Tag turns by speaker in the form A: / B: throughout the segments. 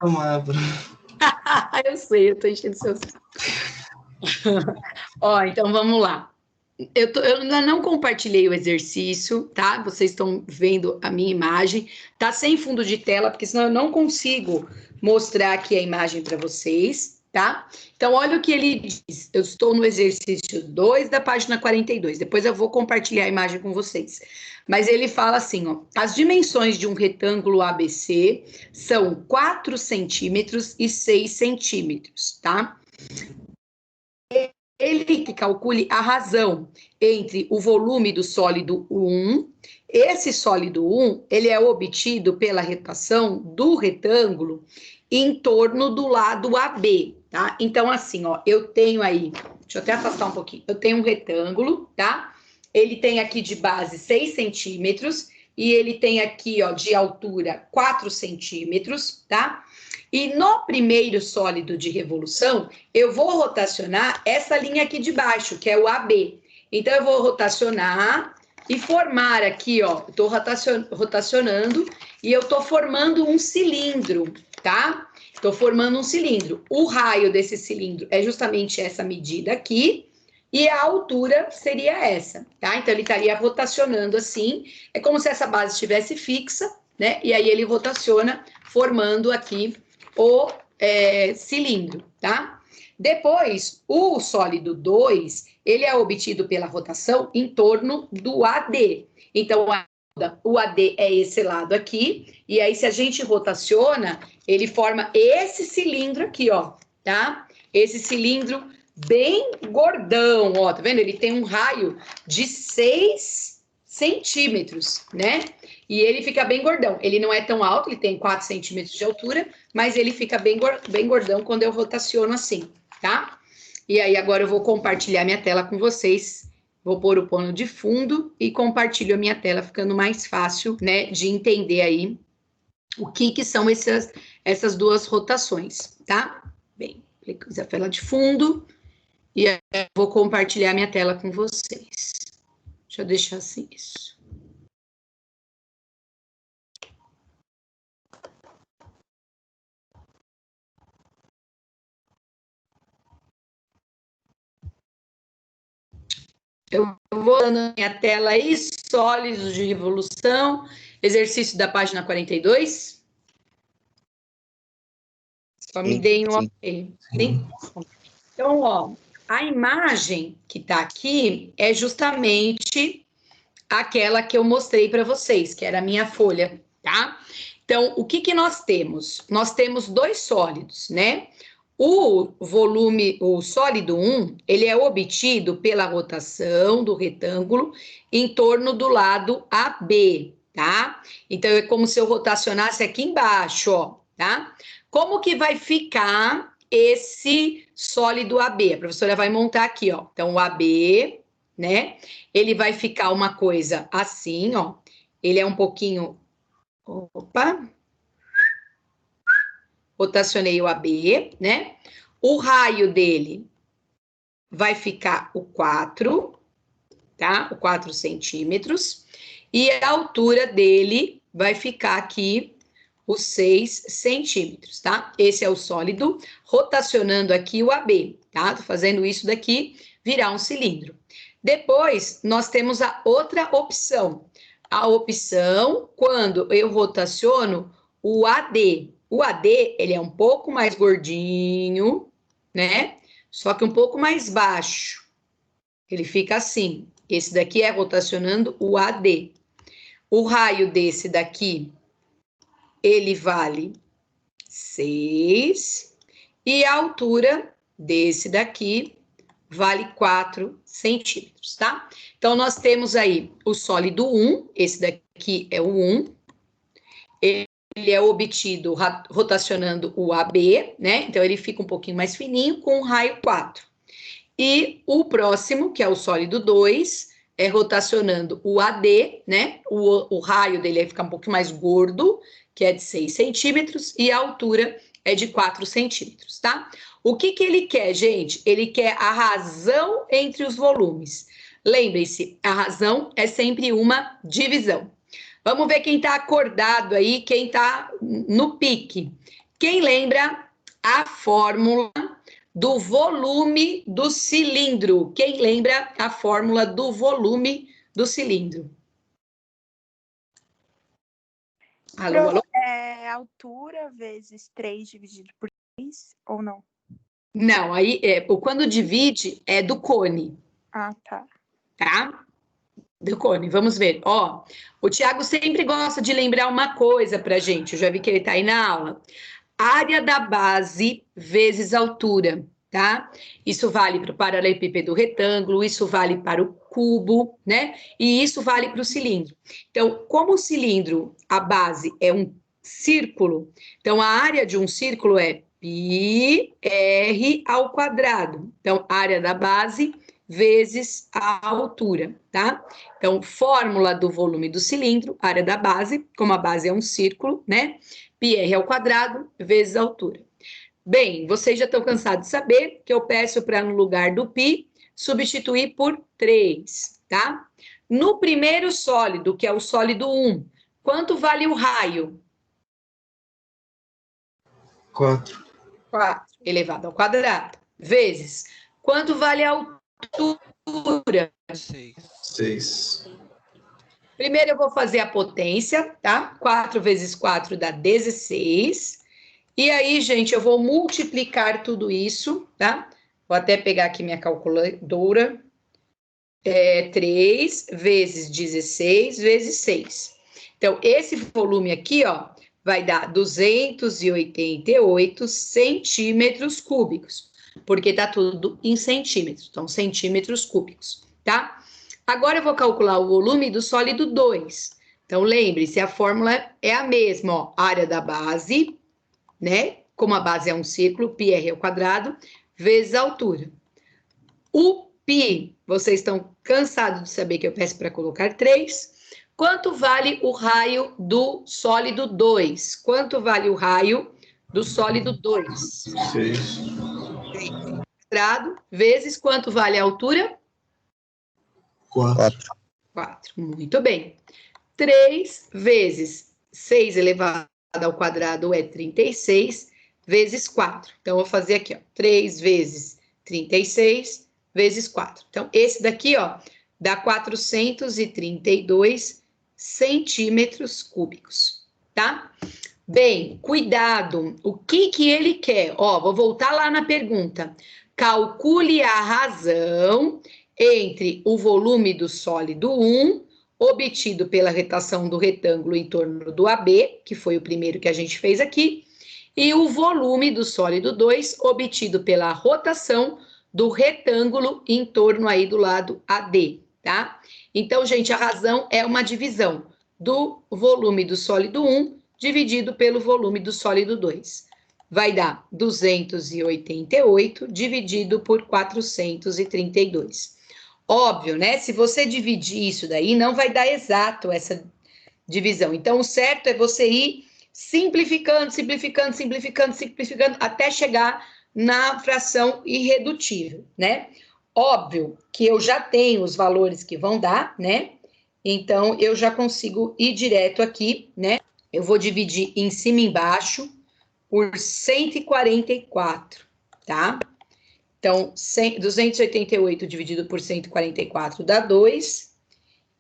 A: tomar, Bruno.
B: Eu sei, eu tô enchendo seus... Ó, então vamos lá. Eu ainda não compartilhei o exercício, tá? Vocês estão vendo a minha imagem. Tá sem fundo de tela, porque senão eu não consigo mostrar aqui a imagem para vocês, tá? Então, olha o que ele diz. Eu estou no exercício 2 da página 42. Depois eu vou compartilhar a imagem com vocês. Mas ele fala assim, ó. As dimensões de um retângulo ABC são 4 centímetros e 6 centímetros, tá? Ele que calcule a razão entre o volume do sólido 1. Esse sólido 1, ele é obtido pela rotação do retângulo em torno do lado AB, tá? Então, assim, ó, eu tenho aí, deixa eu até afastar um pouquinho, eu tenho um retângulo, tá? Ele tem aqui de base 6 centímetros e ele tem aqui, ó, de altura 4 centímetros, tá? E no primeiro sólido de revolução, eu vou rotacionar essa linha aqui de baixo, que é o AB. Então, eu vou rotacionar e formar aqui, ó, estou rotacionando e eu estou formando um cilindro, tá? Estou formando um cilindro. O raio desse cilindro é justamente essa medida aqui e a altura seria essa, tá? Então, ele estaria rotacionando assim, é como se essa base estivesse fixa, né? E aí ele rotaciona, formando aqui o cilindro, tá? Depois, o sólido 2, ele é obtido pela rotação em torno do AD. Então, o AD é esse lado aqui, e aí se a gente rotaciona, ele forma esse cilindro aqui, ó, tá? Esse cilindro bem gordão, ó, tá vendo? Ele tem um raio de 6 centímetros, né? E ele fica bem gordão. Ele não é tão alto, ele tem 4 centímetros de altura, mas ele fica bem gordão quando eu rotaciono assim, tá? E aí agora eu vou compartilhar minha tela com vocês. Vou pôr o pano de fundo e compartilho a minha tela, ficando mais fácil, né, de entender aí o que são essas duas rotações, tá? Bem, clico na tela de fundo e aí eu vou compartilhar minha tela com vocês. Deixa eu deixar assim isso. Eu vou dando minha tela aí, sólidos de revolução, exercício da página 42. Só me deem um ok. Sim? Então, ó, a imagem que está aqui é justamente aquela que eu mostrei para vocês, que era a minha folha, tá? Então, o que nós temos? Nós temos dois sólidos, né? O volume, o sólido 1, ele é obtido pela rotação do retângulo em torno do lado AB, tá? Então, é como se eu rotacionasse aqui embaixo, ó, tá? Como que vai ficar esse sólido AB? A professora vai montar aqui, ó. Então, o AB, né? Ele vai ficar uma coisa assim, ó. Ele é um pouquinho... Opa! Rotacionei o AB, né? O raio dele vai ficar o 4, tá? O 4 centímetros. E a altura dele vai ficar aqui os 6 centímetros, tá? Esse é o sólido, rotacionando aqui o AB, tá? Tô fazendo isso daqui virar um cilindro. Depois, nós temos a outra opção. A opção, quando eu rotaciono o AD. O AD, ele é um pouco mais gordinho, né? Só que um pouco mais baixo. Ele fica assim. Esse daqui é rotacionando o AD. O raio desse daqui, ele vale 6. E a altura desse daqui vale 4 centímetros, tá? Então, nós temos aí o sólido 1, esse daqui é o 1. Ele é obtido rotacionando o AB, né? Então, ele fica um pouquinho mais fininho com o raio 4. E o próximo, que é o sólido 2, é rotacionando o AD, né? O raio dele vai ficar um pouquinho mais gordo, que é de 6 centímetros, e a altura é de 4 centímetros, tá? O que ele quer, gente? Ele quer a razão entre os volumes. Lembre-se, a razão é sempre uma divisão. Vamos ver quem está acordado aí, quem está no pique. Quem lembra a fórmula do volume do cilindro? Quem lembra a fórmula do volume do cilindro? Alô, alô?
A: É altura vezes 3 dividido por 3, ou não?
B: Não, aí quando divide é do cone.
A: Ah, tá.
B: Tá? Do cone, vamos ver. Ó, o Tiago sempre gosta de lembrar uma coisa pra gente. Eu já vi que ele tá aí na aula. Área da base vezes altura, tá? Isso vale para o paralelepípedo retângulo, isso vale para o cubo, né? E isso vale para o cilindro. Então, como o cilindro, a base é um círculo, então a área de um círculo é πr ao quadrado. Então, área da base vezes a altura, tá? Então, fórmula do volume do cilindro, área da base, como a base é um círculo, né? πr ao quadrado vezes a altura. Bem, vocês já estão cansados de saber que eu peço para, no lugar do π, substituir por 3, tá? No primeiro sólido, que é o sólido 1, quanto vale o raio?
C: 4.
B: 4 elevado ao quadrado, vezes. Quanto vale a altura?
C: 6.
B: Primeiro eu vou fazer a potência, tá? 4 vezes 4 dá 16. E aí, gente, eu vou multiplicar tudo isso, tá? Vou até pegar aqui minha calculadora. 3 vezes 16 vezes 6. Então, esse volume aqui, ó, vai dar 288 centímetros cúbicos, porque tá tudo em centímetros, então, centímetros cúbicos, tá? Agora eu vou calcular o volume do sólido 2. Então, lembre-se, a fórmula é a mesma, ó, área da base, né? Como a base é um círculo, πr ao quadrado, vezes a altura. O π, vocês estão cansados de saber que eu peço para colocar 3. Quanto vale o raio do sólido 2? Quanto vale o raio do sólido 2?
C: 6.
B: Quadrado, vezes quanto vale a altura?
C: 4.
B: 4. Muito bem. 3 vezes 6 elevado ao quadrado é 36, vezes 4. Então, eu vou fazer aqui, ó, 3 vezes 36 vezes 4. Então, esse daqui, ó, dá 432 centímetros cúbicos, tá? Bem, cuidado, o que que ele quer? Ó, vou voltar lá na pergunta. Calcule a razão entre o volume do sólido 1 obtido pela retação do retângulo em torno do AB, que foi o primeiro que a gente fez aqui, e o volume do sólido 2 obtido pela rotação do retângulo em torno aí do lado AD, tá? Então, gente, a razão é uma divisão do volume do sólido 1 dividido pelo volume do sólido 2. Vai dar 288 dividido por 432. Óbvio, né? Se você dividir isso daí, não vai dar exato essa divisão. Então, o certo é você ir simplificando, simplificando, simplificando, simplificando, até chegar na fração irredutível, né? Óbvio que eu já tenho os valores que vão dar, né? Então, eu já consigo ir direto aqui, né? Eu vou dividir em cima e embaixo por 144, tá? Então, 288 dividido por 144 dá 2,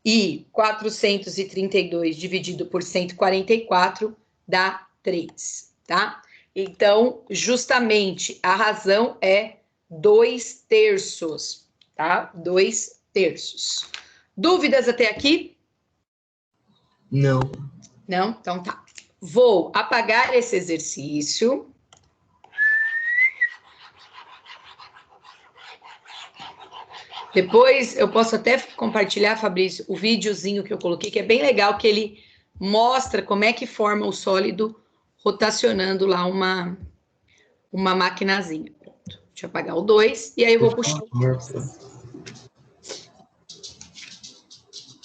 B: e 432 dividido por 144 dá 3, tá? Então, justamente, a razão é 2/3, tá? 2/3. Dúvidas até aqui?
C: Não.
B: Não? Então tá. Vou apagar esse exercício. Depois eu posso até compartilhar, Fabrício, o videozinho que eu coloquei, que é bem legal, que ele mostra como é que forma o sólido rotacionando lá uma maquinazinha. Pronto. Deixa eu apagar o 2 e aí eu vou puxar o 3.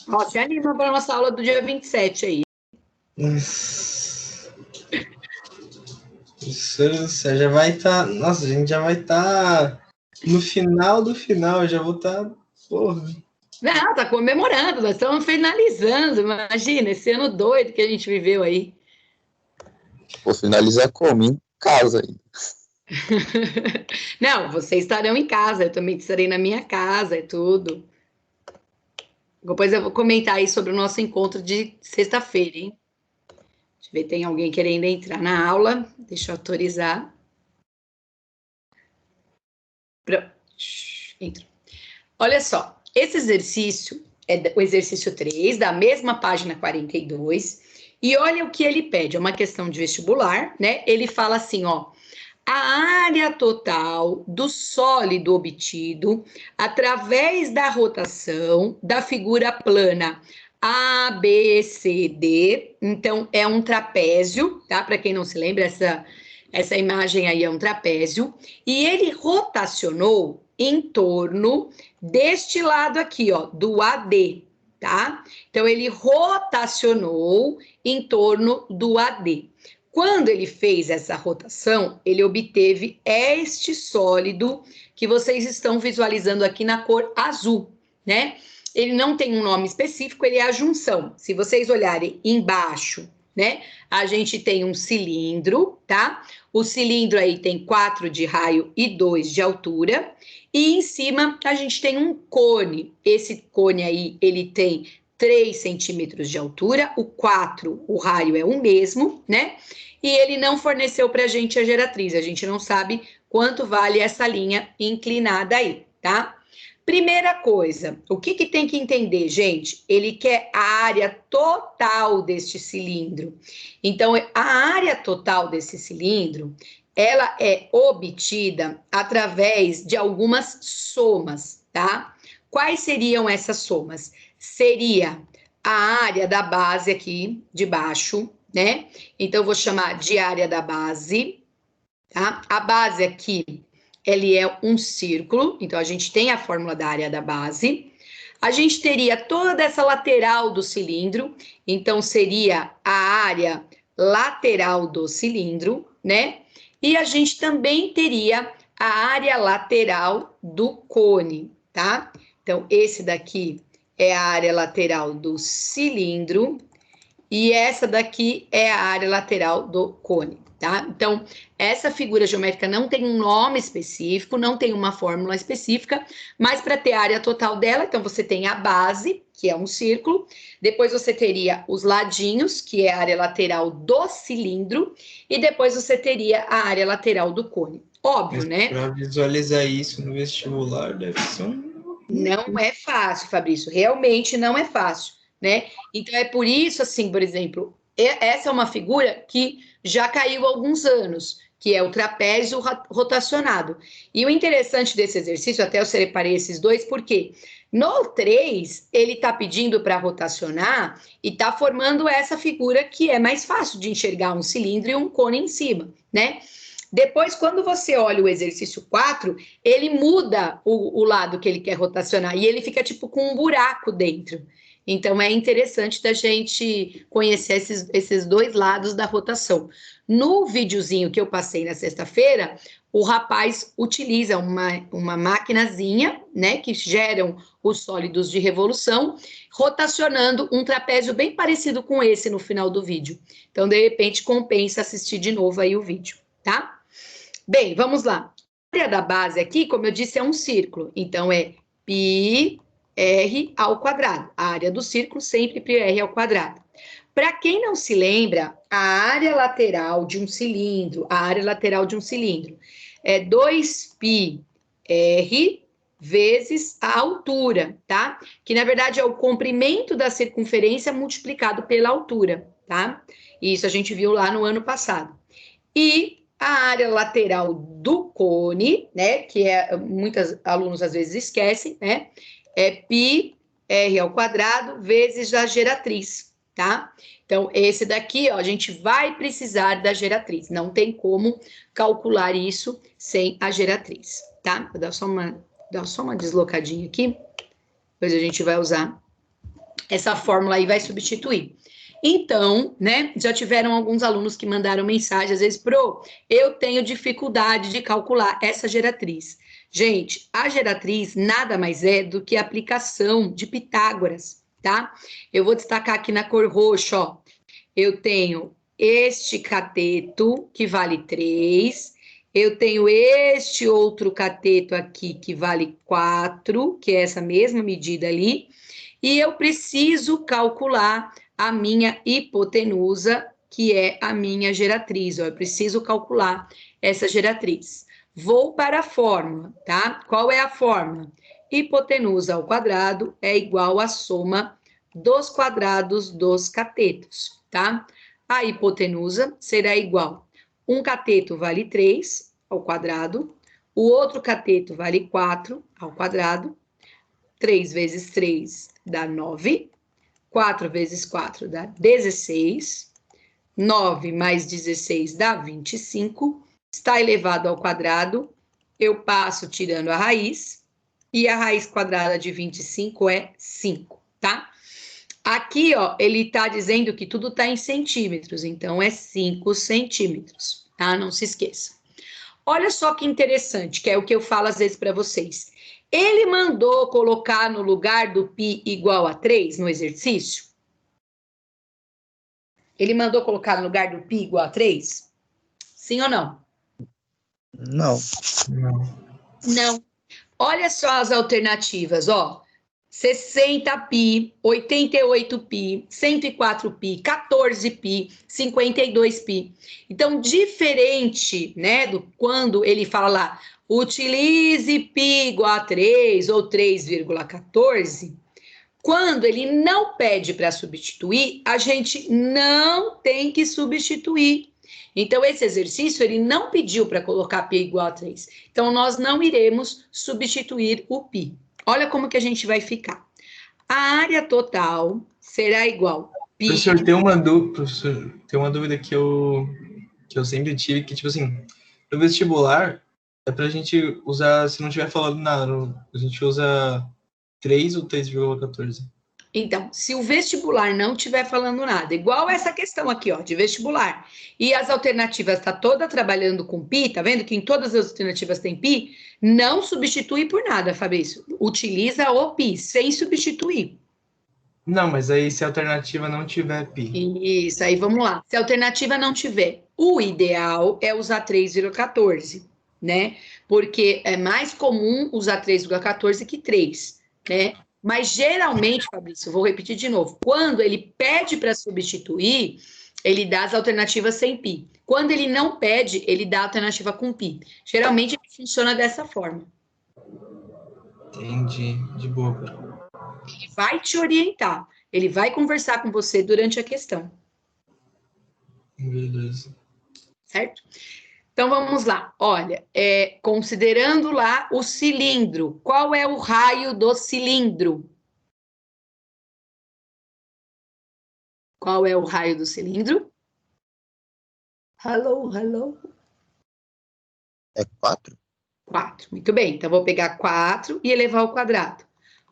B: Ó, se anima para a nossa aula do dia 27 aí.
C: Isso já vai estar. Nossa, a gente já vai estar no final do final. Eu já vou estar. Porra.
B: Não, tá comemorando, nós estamos finalizando. Imagina, esse ano doido que a gente viveu aí.
D: Vou finalizar como, hein? casa ainda.
B: Não, vocês estarão em casa, eu também estarei na minha casa e tudo. Depois eu vou comentar aí sobre o nosso encontro de sexta-feira, hein? Deixa eu ver, tem alguém querendo entrar na aula. Deixa eu autorizar. Pronto. Entra. Olha só, esse exercício é o exercício 3, da mesma página 42. E olha o que ele pede, é uma questão de vestibular, né? Ele fala assim, ó. A área total do sólido obtido através da rotação da figura plana A, B, C, D. Então, é um trapézio, tá? Para quem não se lembra, essa imagem aí é um trapézio. E ele rotacionou em torno deste lado aqui, ó, do AD, tá? Então, ele rotacionou em torno do AD. Quando ele fez essa rotação, ele obteve este sólido que vocês estão visualizando aqui na cor azul, né? Ele não tem um nome específico, ele é a junção. Se vocês olharem embaixo, né? A gente tem um cilindro, tá? O cilindro aí tem 4 de raio e 2 de altura. E em cima a gente tem um cone. Esse cone aí, ele tem 3 centímetros de altura, o raio é o mesmo, né? E ele não forneceu para a gente a geratriz, a gente não sabe quanto vale essa linha inclinada aí, tá? Primeira coisa, o que tem que entender, gente? Ele quer a área total deste cilindro. Então, a área total desse cilindro, ela é obtida através de algumas somas, tá? Quais seriam essas somas? Seria a área da base aqui de baixo, né? Então, eu vou chamar de área da base, tá? A base aqui, ele é um círculo, então a gente tem a fórmula da área da base. A gente teria toda essa lateral do cilindro, então seria a área lateral do cilindro, né? E a gente também teria a área lateral do cone, tá? Então, esse daqui é a área lateral do cilindro e essa daqui é a área lateral do cone, tá? Então, essa figura geométrica não tem um nome específico, não tem uma fórmula específica, mas para ter a área total dela, então você tem a base, que é um círculo, depois você teria os ladinhos, que é a área lateral do cilindro, e depois você teria a área lateral do cone. Óbvio, né?
C: Para visualizar isso no vestibular deve ser um...
B: Não é fácil, Fabrício, realmente não é fácil, né? Então é por isso, assim, por exemplo, essa é uma figura que já caiu há alguns anos, que é o trapézio rotacionado. E o interessante desse exercício, até eu separei esses dois, porque no 3, ele está pedindo para rotacionar e está formando essa figura que é mais fácil de enxergar um cilindro e um cone em cima, né? Depois, quando você olha o exercício 4, ele muda o lado que ele quer rotacionar e ele fica tipo com um buraco dentro. Então, é interessante da gente conhecer esses dois lados da rotação. No videozinho que eu passei na sexta-feira, o rapaz utiliza uma maquinazinha, né, que geram os sólidos de revolução, rotacionando um trapézio bem parecido com esse no final do vídeo. Então, de repente, compensa assistir de novo aí o vídeo, tá? Bem, vamos lá. A área da base aqui, como eu disse, é um círculo. Então, é πr ao quadrado. A área do círculo sempre πr ao quadrado. Para quem não se lembra, a área lateral de um cilindro, é 2πr vezes a altura, tá? Que, na verdade, é o comprimento da circunferência multiplicado pela altura, tá? Isso a gente viu lá no ano passado. E a área lateral do cone, né, que muitos alunos às vezes esquecem, né, é πr ao quadrado vezes a geratriz, tá? Então, esse daqui, ó, a gente vai precisar da geratriz, não tem como calcular isso sem a geratriz, tá? Vou dar só uma deslocadinha aqui, depois a gente vai usar essa fórmula aí, vai substituir. Então, né, já tiveram alguns alunos que mandaram mensagem, às vezes, Pro, eu tenho dificuldade de calcular essa geratriz. Gente, a geratriz nada mais é do que a aplicação de Pitágoras, tá? Eu vou destacar aqui na cor roxa, ó. Eu tenho este cateto, que vale 3. Eu tenho este outro cateto aqui, que vale 4, que é essa mesma medida ali. E eu preciso calcular a minha hipotenusa, que é a minha geratriz. Ó, eu preciso calcular essa geratriz. Vou para a fórmula, tá? Qual é a fórmula? Hipotenusa ao quadrado é igual à soma dos quadrados dos catetos, tá? A hipotenusa será igual. Um cateto vale 3 ao quadrado, o outro cateto vale 4 ao quadrado. 3 vezes 3 dá 9, 4 vezes 4 dá 16, 9 mais 16 dá 25, está elevado ao quadrado, eu passo tirando a raiz, e a raiz quadrada de 25 é 5, tá? Aqui, ó, ele está dizendo que tudo está em centímetros, então é 5 centímetros, tá? Não se esqueça. Olha só que interessante, que é o que eu falo às vezes para vocês. Ele mandou colocar no lugar do π igual a 3 no exercício? Ele mandou colocar no lugar do π igual a 3? Sim ou não?
D: Não.
B: Não. Olha só as alternativas, ó. 60π, 88π, 104π, 14π, 52π. Então, diferente, né, do quando ele fala lá, utilize π igual a 3 ou 3,14, quando ele não pede para substituir, a gente não tem que substituir. Então, esse exercício, ele não pediu para colocar π igual a 3. Então, nós não iremos substituir o π. Olha como que a gente vai ficar. A área total será igual π...
C: Professor, tem uma dúvida que eu sempre tive, que, tipo assim, no vestibular, é pra gente usar, se não estiver falando nada, a gente usa 3 ou 3,14?
B: Então, se o vestibular não estiver falando nada, igual essa questão aqui, ó, de vestibular, e as alternativas tá toda trabalhando com π, tá vendo que em todas as alternativas tem π, não substitui por nada, Fabrício. Utiliza o π, sem substituir.
C: Não, mas aí se a alternativa não tiver π.
B: Isso, aí vamos lá. Se a alternativa não tiver, o ideal é usar 3,14, né? Porque é mais comum usar 3,14 que 3, né? Mas geralmente, Fabrício, vou repetir de novo, quando ele pede para substituir, ele dá as alternativas sem π. Quando ele não pede, ele dá a alternativa com π. Geralmente ele funciona dessa forma.
C: Entendi, de boa, professor.
B: Ele vai te orientar, ele vai conversar com você durante a questão.
C: Beleza.
B: Certo? Então, vamos lá. Olha, considerando lá o cilindro, qual é o raio do cilindro? Qual é o raio do cilindro? Hello, hello.
D: É 4?
B: 4. Muito bem. Então, vou pegar 4 e elevar ao quadrado.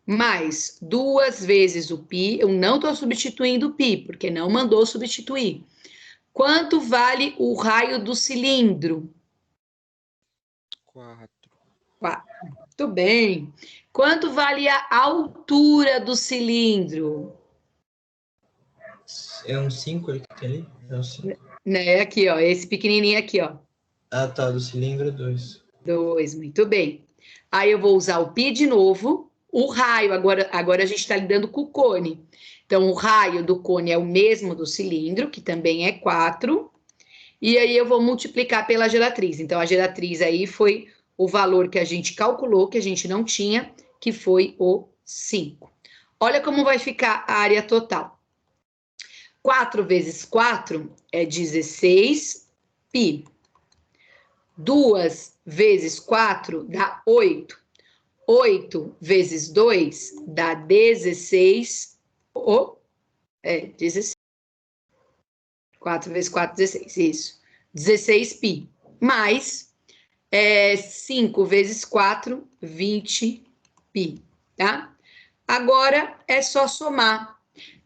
B: Mais 2 vezes o π. Eu não estou substituindo o π, porque não mandou substituir. Quanto vale o raio do cilindro?
E: 4.
B: 4. Muito bem. Quanto vale a altura do cilindro?
C: É um 5 que tem ali? É um 5.
B: Né, aqui, ó, esse pequenininho aqui, ó.
C: Ah, tá, do cilindro é 2.
B: 2, muito bem. Aí eu vou usar o π de novo. O raio, agora a gente está lidando com o cone. Então, o raio do cone é o mesmo do cilindro, que também é 4. E aí eu vou multiplicar pela geratriz. Então, a geratriz aí foi o valor que a gente calculou, que a gente não tinha, que foi o 5. Olha como vai ficar a área total. 4 vezes 4 é 16 π. 2 vezes 4 dá 8. 8 vezes 2 dá 16. 16. 4 vezes 4, 16. Isso. 16 π. Mais 5 vezes 4, 20 π. Tá? Agora é só somar.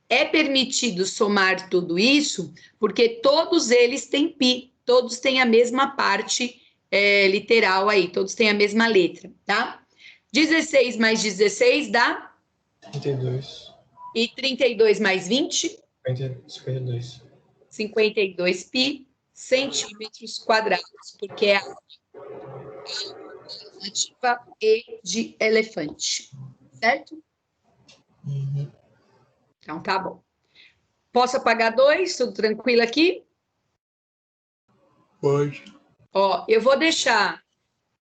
B: É permitido somar tudo isso porque todos eles têm π. Todos têm a mesma parte literal aí. Todos têm a mesma letra, tá? 16 mais 16 dá?
C: 32.
B: E 32 mais 20?
C: 52.
B: 52 pi centímetros quadrados, porque é a alternativa E de elefante, certo?
C: Uhum.
B: Então, tá bom. Posso apagar 2? Tudo tranquilo aqui?
C: Pode.
B: Ó, eu vou deixar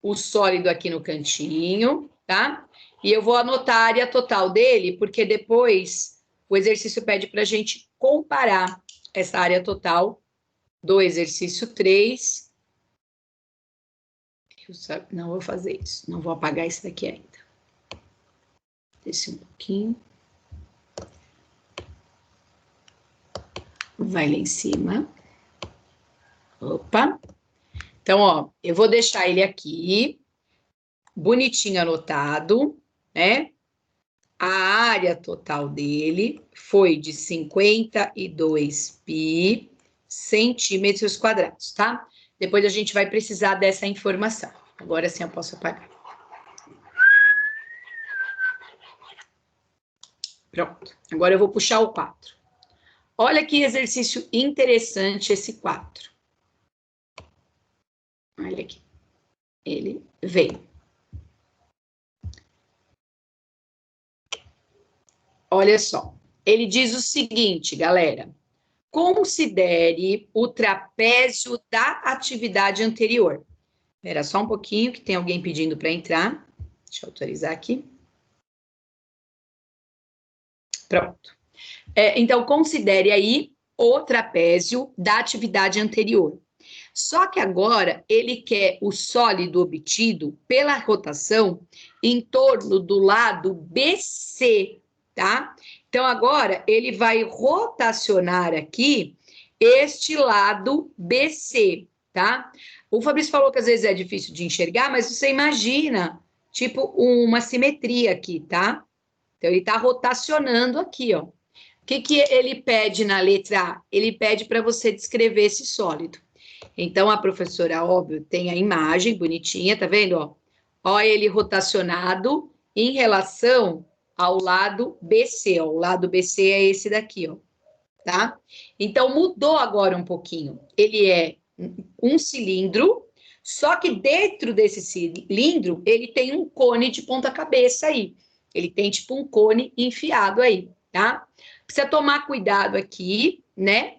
B: o sólido aqui no cantinho, tá? E eu vou anotar a área total dele, porque depois o exercício pede para a gente comparar essa área total do exercício 3. Não vou fazer isso, não vou apagar isso daqui ainda. Desce um pouquinho. Vai lá em cima. Opa. Então, ó, eu vou deixar ele aqui, bonitinho anotado, né? A área total dele foi de 52 pi centímetros quadrados, tá? Depois a gente vai precisar dessa informação. Agora sim eu posso apagar. Pronto. Agora eu vou puxar o 4. Olha que exercício interessante esse 4. Olha aqui. Ele veio. Olha só. Ele diz o seguinte, galera. Considere o trapézio da atividade anterior. Espera só um pouquinho, que tem alguém pedindo para entrar. Deixa eu autorizar aqui. Pronto. Então, considere aí o trapézio da atividade anterior. Só que agora ele quer o sólido obtido pela rotação em torno do lado BC, tá? Então, agora ele vai rotacionar aqui este lado BC, tá? O Fabrício falou que às vezes é difícil de enxergar, mas você imagina, tipo, uma simetria aqui, tá? Então, ele está rotacionando aqui, ó. O que ele pede na letra A? Ele pede para você descrever esse sólido. Então, a professora, óbvio, tem a imagem bonitinha, tá vendo? Ó, ó ele rotacionado em relação ao lado BC, ó. O lado BC é esse daqui, ó, tá? Então, mudou agora um pouquinho. Ele é um cilindro, só que dentro desse cilindro, ele tem um cone de ponta cabeça aí. Ele tem, tipo, um cone enfiado aí, tá? Precisa tomar cuidado aqui, né?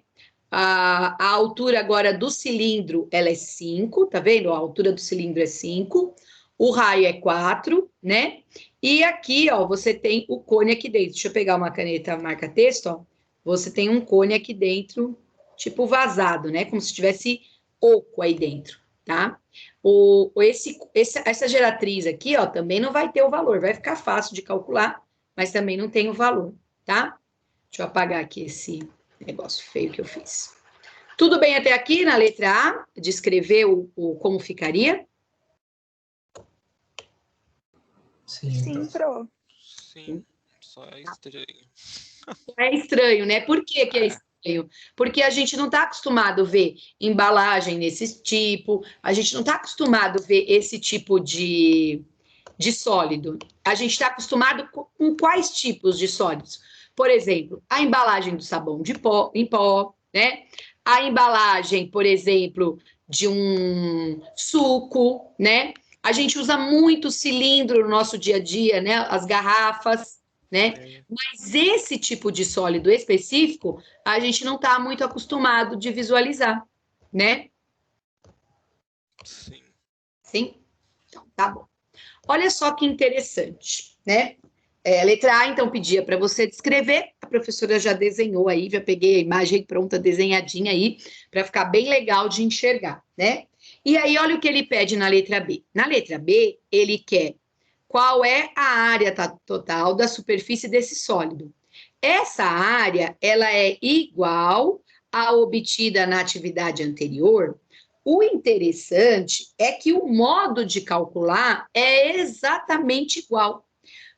B: A altura agora do cilindro, ela é 5, tá vendo? A altura do cilindro é 5, o raio é 4, né? E aqui, ó, você tem o cone aqui dentro. Deixa eu pegar uma caneta marca-texto, ó. Você tem um cone aqui dentro, tipo vazado, né? Como se tivesse oco aí dentro, tá? Essa geratriz aqui, ó, também não vai ter o valor. Vai ficar fácil de calcular, mas também não tem o valor, tá? Deixa eu apagar aqui esse negócio feio que eu fiz. Tudo bem até aqui na letra A? Descrever como ficaria?
A: Sim, pro.
E: Sim, só é estranho.
B: É estranho, né? Por que é estranho? Porque a gente não está acostumado a ver embalagem nesse tipo, a gente não está acostumado a ver esse tipo de sólido. A gente está acostumado com quais tipos de sólidos? Por exemplo, a embalagem do sabão em pó, né? A embalagem, por exemplo, de um suco, né? A gente usa muito cilindro no nosso dia a dia, né? As garrafas, né? Mas esse tipo de sólido específico, a gente não está muito acostumado de visualizar, né?
E: Sim.
B: Sim? Então, tá bom. Olha só que interessante, né? A letra A, então, pedia para você descrever, a professora já desenhou aí, já peguei a imagem pronta, desenhadinha aí, para ficar bem legal de enxergar, né? E aí, olha o que ele pede na letra B. Na letra B, ele quer qual é a área total da superfície desse sólido. Essa área, ela é igual à obtida na atividade anterior. O interessante é que o modo de calcular é exatamente igual.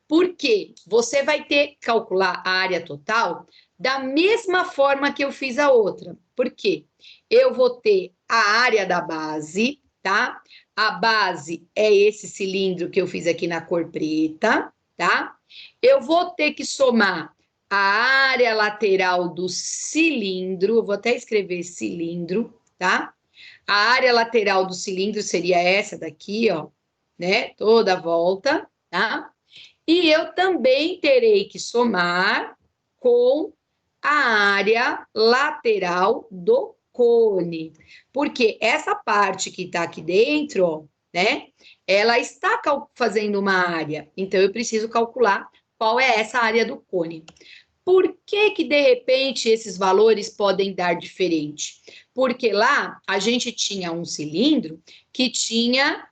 B: Porque você vai ter que calcular a área total da mesma forma que eu fiz a outra. Por quê? Eu vou ter a área da base, tá? A base é esse cilindro que eu fiz aqui na cor preta, tá? Eu vou ter que somar a área lateral do cilindro, vou até escrever cilindro, tá? A área lateral do cilindro seria essa daqui, ó, né? Toda a volta, tá? E eu também terei que somar com a área lateral do cone, porque essa parte que está aqui dentro, ó, né? Ela está fazendo uma área, então eu preciso calcular qual é essa área do cone. Por que que, de repente, esses valores podem dar diferente? Porque lá a gente tinha um cilindro que tinha...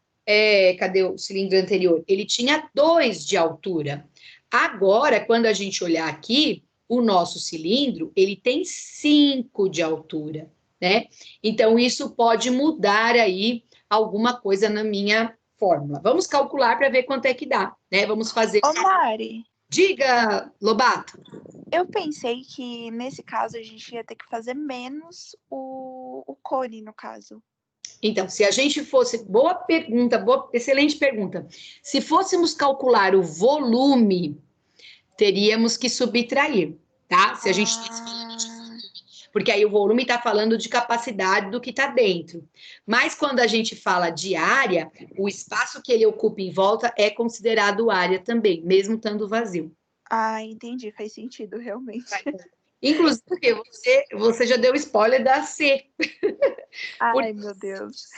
B: cadê o cilindro anterior? Ele tinha 2 de altura. Agora, quando a gente olhar aqui, o nosso cilindro, ele tem 5 de altura, né? Então, isso pode mudar aí alguma coisa na minha fórmula. Vamos calcular para ver quanto é que dá, né? Vamos fazer...
A: Ô, Mari,
B: Diga, Lobato.
A: eu pensei que nesse caso a gente ia ter que fazer menos o cone, no caso.
B: Então, se a gente fosse... Boa pergunta, excelente pergunta. Se fôssemos calcular o volume, teríamos que subtrair, tá? Se a gente estivesse falando de volume, porque aí o volume está falando de capacidade do que está dentro. Mas quando a gente fala de área, o espaço que ele ocupa em volta é considerado área também, mesmo estando vazio.
A: Entendi, faz sentido, realmente.
B: Inclusive, você já deu spoiler da C.
A: Ai, meu Deus.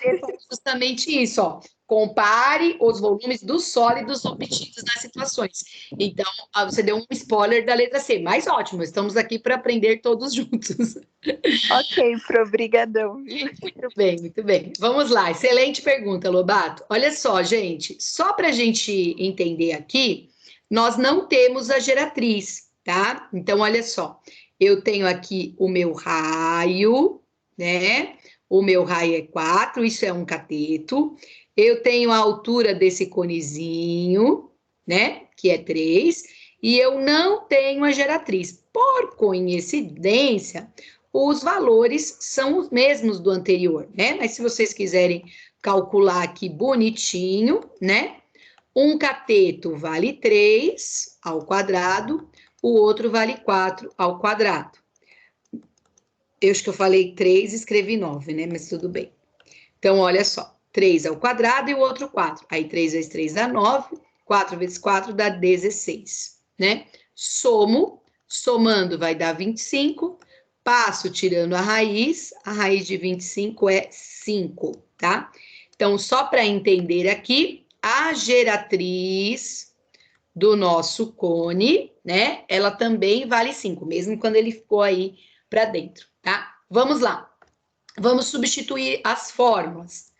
B: Justamente isso, ó. Compare os volumes dos sólidos obtidos nas situações. Então, você deu um spoiler da letra C, mas ótimo, estamos aqui para aprender todos juntos.
A: Ok, obrigadão.
B: Muito bem, muito bem. Vamos lá, excelente pergunta, Lobato. Olha só, gente, só para a gente entender aqui, nós não temos a geratriz, tá? Então, olha só, eu tenho aqui o meu raio, né? O meu raio é 4, isso é um cateto. Eu tenho a altura desse conezinho, né? Que é 3. E eu não tenho a geratriz. Por coincidência, os valores são os mesmos do anterior, né? Mas se vocês quiserem calcular aqui bonitinho, né? Um cateto vale 3 ao quadrado, o outro vale 4 ao quadrado. Eu acho que eu falei 3 e escrevi 9, né? Mas tudo bem. Então, olha só. 3 ao quadrado e o outro 4. Aí, 3 vezes 3 dá 9. 4 vezes 4 dá 16, né? Somando vai dar 25. Passo tirando a raiz de 25 é 5, tá? Então, só para entender aqui, a geratriz do nosso cone, né? Ela também vale 5, mesmo quando ele ficou aí para dentro, tá? Vamos lá. Vamos substituir as fórmulas.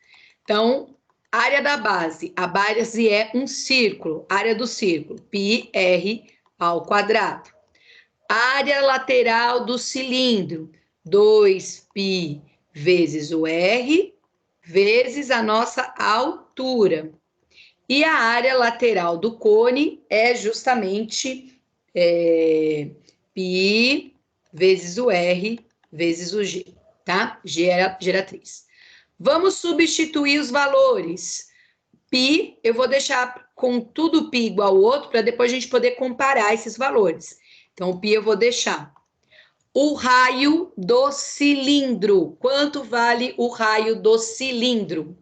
B: Então, área da base. A base é um círculo. Área do círculo, πr ao quadrado. Área lateral do cilindro, 2π vezes o r, vezes a nossa altura. E a área lateral do cone é justamente π vezes o r, vezes o g, tá? G é a geratriz. Vamos substituir os valores. Π, eu vou deixar com tudo π igual ao outro, para depois a gente poder comparar esses valores. Então, o π eu vou deixar. O raio do cilindro. Quanto vale o raio do cilindro?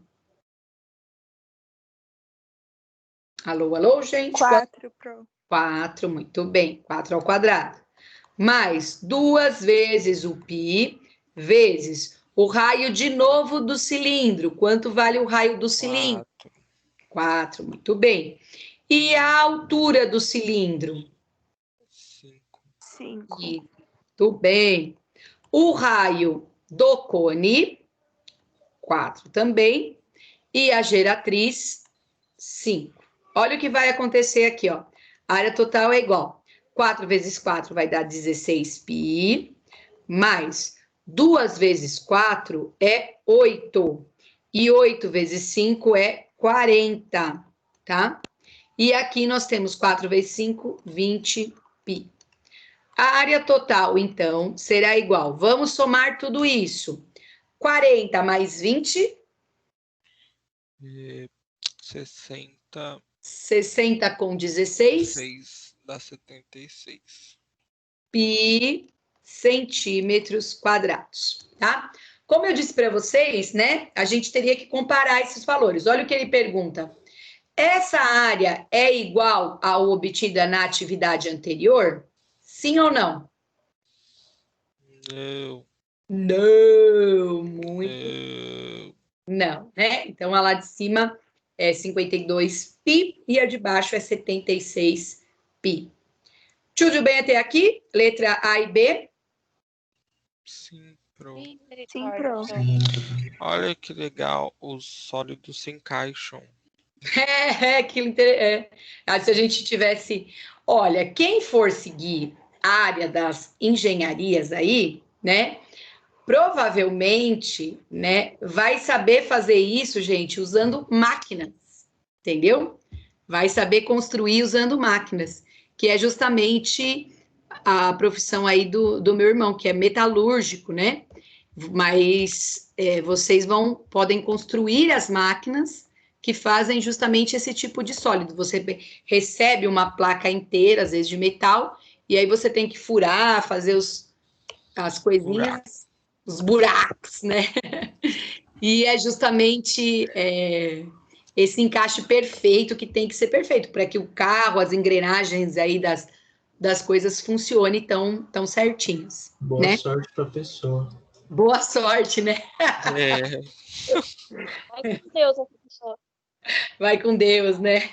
B: Alô, alô, gente?
A: 4 pro.
B: 4, muito bem. 4 ao quadrado. Mais 2 vezes o π, vezes o raio de novo do cilindro. Quanto vale o raio do cilindro? 4, muito bem. E a altura do cilindro?
A: 5.
B: Muito bem. O raio do cone, 4 também. E a geratriz, 5. Olha o que vai acontecer aqui, ó. A área total é igual. 4 vezes 4 vai dar 16π, mais 2 vezes 4 é 8. E 8 vezes 5 é 40, tá? E aqui nós temos 4 vezes 5, 20π. A área total, então, será igual. Vamos somar tudo isso. 40 mais 20.
E: 60.
B: 60 com 16.
E: 6 dá 76.
B: pi centímetros quadrados, tá? Como eu disse para vocês, né, a gente teria que comparar esses valores. Olha o que ele pergunta. Essa área é igual ao obtida na atividade anterior? Sim ou não?
E: Não.
B: Não, muito
E: Não.
B: não, né? Então, a lá de cima é 52 pi e a de baixo é 76 pi. Tudo bem até aqui? Letra A e B?
E: Sim, pro.
A: Sim, pro.
C: Sim,
E: Olha que legal, os sólidos se encaixam.
B: Se a gente tivesse... Olha, quem for seguir a área das engenharias aí, né? Provavelmente, né, vai saber fazer isso, gente, usando máquinas, entendeu? Vai saber construir usando máquinas, que é justamente a profissão aí do meu irmão, que é metalúrgico, né? Mas vocês podem construir as máquinas que fazem justamente esse tipo de sólido. Você recebe uma placa inteira, às vezes de metal, e aí você tem que furar, fazer as coisinhas, os buracos, né? E é justamente esse encaixe perfeito que tem que ser perfeito, para que o carro, as engrenagens aí das coisas funcionem tão certinhos.
C: boa
B: Né?
C: sorte pra pessoa.
B: Boa sorte, né?
E: É,
F: Vai com Deus, essa pessoa.
B: Vai com Deus, né?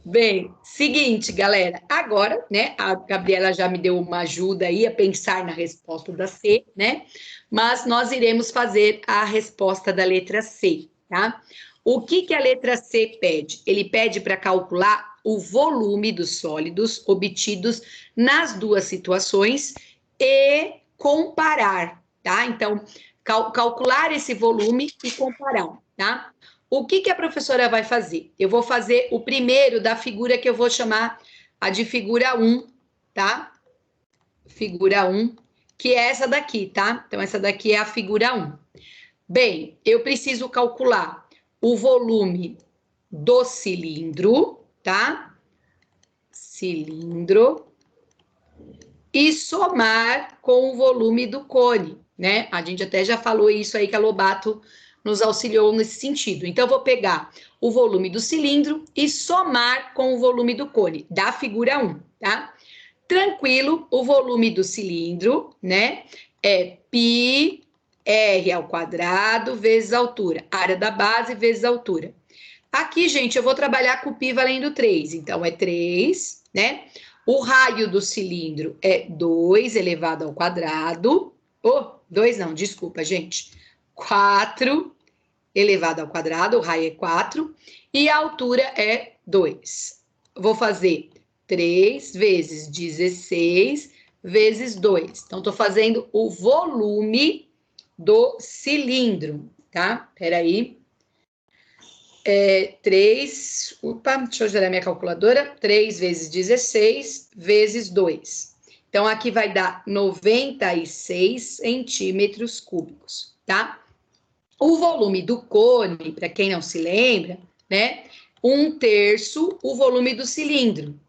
B: Bem, seguinte, galera. Agora, né, a Gabriela já me deu uma ajuda aí a pensar na resposta da C, né? Mas nós iremos fazer a resposta da letra C, tá? O que a letra C pede? Ele pede para calcular o volume dos sólidos obtidos nas duas situações e comparar, tá? Então, calcular esse volume e comparar, tá? O que a professora vai fazer? Eu vou fazer o primeiro da figura que eu vou chamar a de figura 1, tá? Figura 1, que é essa daqui, tá? Então, essa daqui é a figura 1. Bem, eu preciso calcular o volume do cilindro, tá? Cilindro. E somar com o volume do cone, né? A gente até já falou isso aí que a Lobato nos auxiliou nesse sentido. Então, eu vou pegar o volume do cilindro e somar com o volume do cone, da figura 1, tá? Tranquilo, o volume do cilindro, né, é π r ao quadrado vezes a altura, área da base vezes a altura. Aqui, gente, eu vou trabalhar com o π valendo 3, então é 3, né? O raio do cilindro é 2 elevado ao quadrado. 2 não, desculpa, gente. 4 elevado ao quadrado, o raio é 4, e a altura é 2. Vou fazer 3 vezes 16 vezes 2. Então, estou fazendo o volume do cilindro, tá? Peraí. 3, deixa eu gerar minha calculadora. 3 vezes 16 vezes 2. Então, aqui vai dar 96 centímetros cúbicos, tá? O volume do cone, para quem não se lembra, né? 1/3 o volume do cilindro.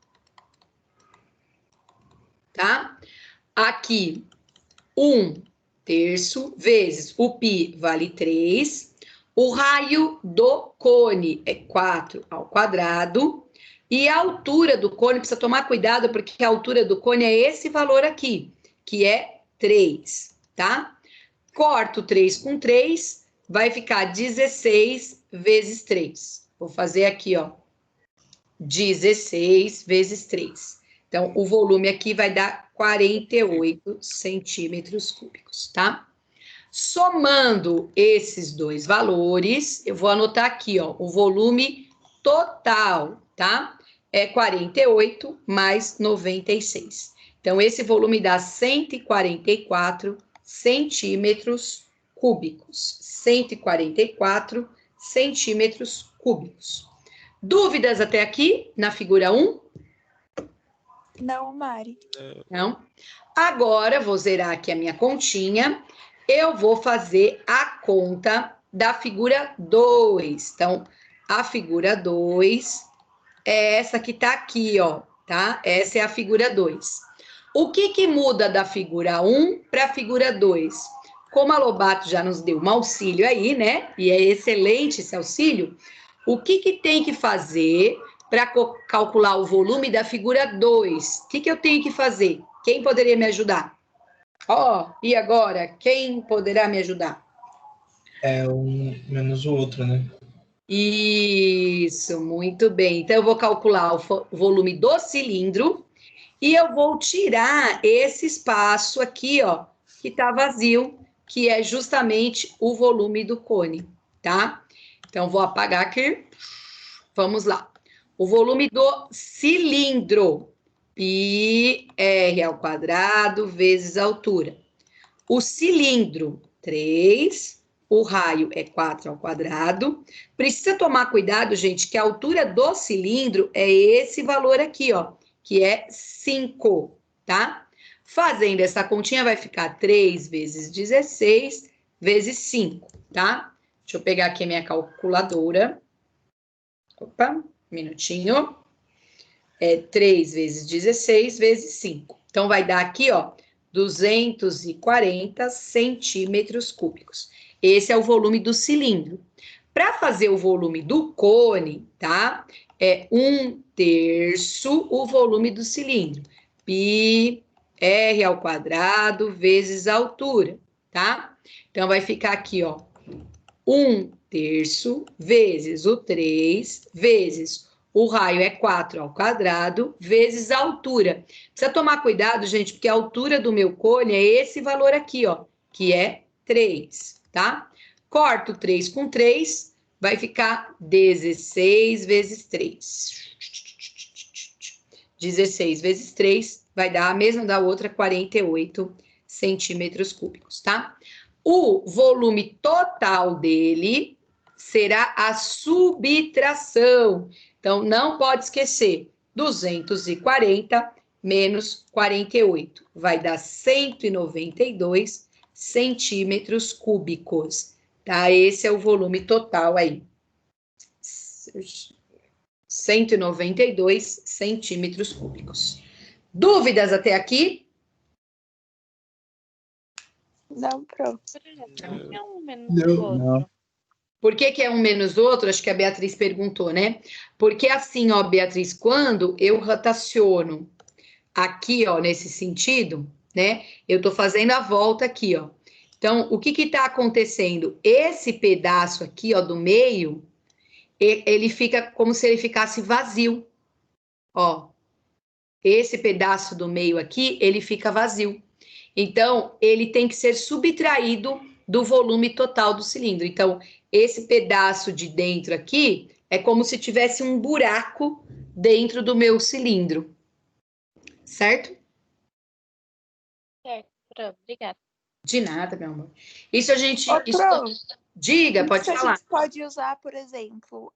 B: Tá? Aqui, 1/3 vezes o π vale 3. O raio do cone é 4 ao quadrado. E a altura do cone, precisa tomar cuidado, porque a altura do cone é esse valor aqui, que é 3, tá? Corto 3 com 3, vai ficar 16 vezes 3. Vou fazer aqui, ó, 16 vezes 3. Então, o volume aqui vai dar 48 centímetros cúbicos, tá? Somando esses dois valores, eu vou anotar aqui, ó, o volume total, tá? É 48 mais 96. Então, esse volume dá 144 centímetros cúbicos. 144 centímetros cúbicos. Dúvidas até aqui na figura 1?
A: Não, Mari.
B: Não? Agora, vou zerar aqui a minha continha. Eu vou fazer a conta da figura 2. Então, a figura 2 é essa que tá aqui, ó, tá? Essa é a figura 2. O que muda da figura 1 para a figura 2? Como a Lobato já nos deu um auxílio aí, né? E é excelente esse auxílio. O que tem que fazer para calcular o volume da figura 2? O que eu tenho que fazer? Quem poderia me ajudar? E agora? Quem poderá me ajudar?
C: É um menos o outro, né?
B: Isso, muito bem. Então, eu vou calcular o volume do cilindro e eu vou tirar esse espaço aqui, ó, que está vazio, que é justamente o volume do cone, tá? Então, vou apagar aqui. Vamos lá. O volume do cilindro, πr² vezes a altura. O cilindro, 3. O raio é 4². Precisa tomar cuidado, gente, que a altura do cilindro é esse valor aqui, ó, que é 5, tá? Fazendo essa continha, vai ficar 3 vezes 16 vezes 5, tá? Deixa eu pegar aqui a minha calculadora. Opa, um minutinho. 3 vezes 16 vezes 5. Então, vai dar aqui, ó, 240 centímetros cúbicos. Esse é o volume do cilindro. Para fazer o volume do cone, tá? É 1/3 o volume do cilindro. πr² vezes a altura, tá? Então, vai ficar aqui, ó, 1/3 vezes o 3 vezes o raio é 4² vezes a altura. Precisa tomar cuidado, gente, porque a altura do meu cone é esse valor aqui, ó, que é 3, tá? Corto 3 com 3, vai ficar 16 vezes 3. 16 vezes 3 vai dar a mesma da outra, 48 centímetros cúbicos, tá? O volume total dele será a subtração. Então, não pode esquecer, 240 menos 48, vai dar 192 centímetros cúbicos, tá? Esse é o volume total aí. 192 centímetros cúbicos. Dúvidas até aqui?
A: Não, pronto.
F: É um menos o outro.
D: Não.
B: Por que é um menos o outro? Acho que a Beatriz perguntou, né? Porque assim, ó, Beatriz, quando eu rotaciono aqui, ó, nesse sentido, né? Eu tô fazendo a volta aqui, ó. Então, o que tá acontecendo? Esse pedaço aqui, ó, do meio, ele fica como se ele ficasse vazio, ó. Esse pedaço do meio aqui, ele fica vazio. Então, ele tem que ser subtraído do volume total do cilindro. Então, esse pedaço de dentro aqui é como se tivesse um buraco dentro do meu cilindro. Certo?
F: Certo, pronto, obrigada.
B: De nada, meu amor. Isso a gente...
A: Ô, Pro,
B: Diga, pode
A: isso
B: falar.
A: a gente pode usar, por exemplo,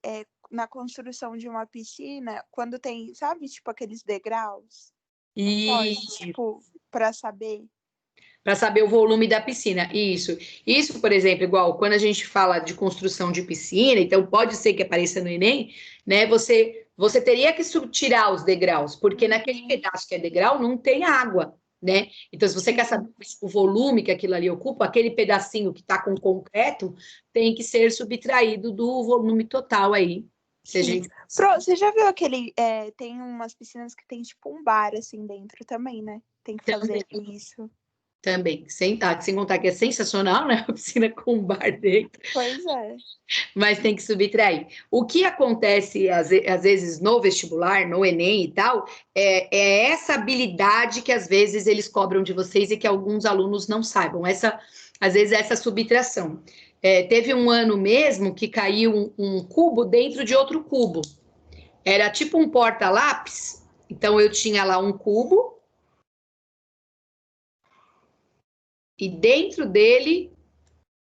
A: na construção de uma piscina, quando tem, sabe, tipo aqueles degraus? Pode,
B: Isso.
A: tipo, para saber.
B: Para saber o volume da piscina. Isso, por exemplo, igual quando a gente fala de construção de piscina, então pode ser que apareça no Enem, né? Você teria que tirar os degraus, porque naquele pedaço que é degrau não tem água, né? Então, se você quer saber o volume que aquilo ali ocupa, aquele pedacinho que está com concreto tem que ser subtraído do volume total aí. Se a gente...
A: Pro, você já viu aquele. Tem umas piscinas que tem tipo um bar assim dentro também, né? Tem que fazer isso.
B: Também, sem contar que é sensacional, né? A piscina com bar dentro.
A: Pois é.
B: Mas tem que subtrair. O que acontece, às vezes, no vestibular, no Enem e tal, é essa habilidade que, às vezes, eles cobram de vocês e que alguns alunos não saibam. Às vezes, essa subtração. Teve um ano mesmo que caiu um cubo dentro de outro cubo. Era tipo um porta-lápis. Então, eu tinha lá um cubo, e dentro dele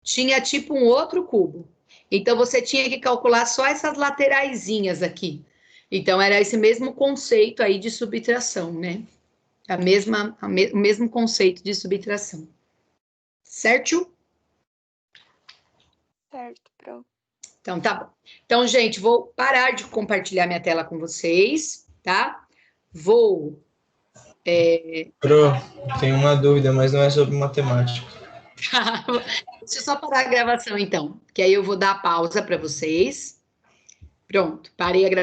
B: tinha tipo um outro cubo. Então, você tinha que calcular só essas lateraisinhas aqui. Então, era esse mesmo conceito aí de subtração, né? O mesmo conceito de subtração. Certo?
A: Certo, pronto.
B: Então, tá bom. Então, gente, vou parar de compartilhar minha tela com vocês, tá? Vou
C: Pro, tenho uma dúvida, mas não é sobre matemática.
B: Deixa eu só parar a gravação, então, que aí eu vou dar a pausa para vocês. Pronto, parei a gravação.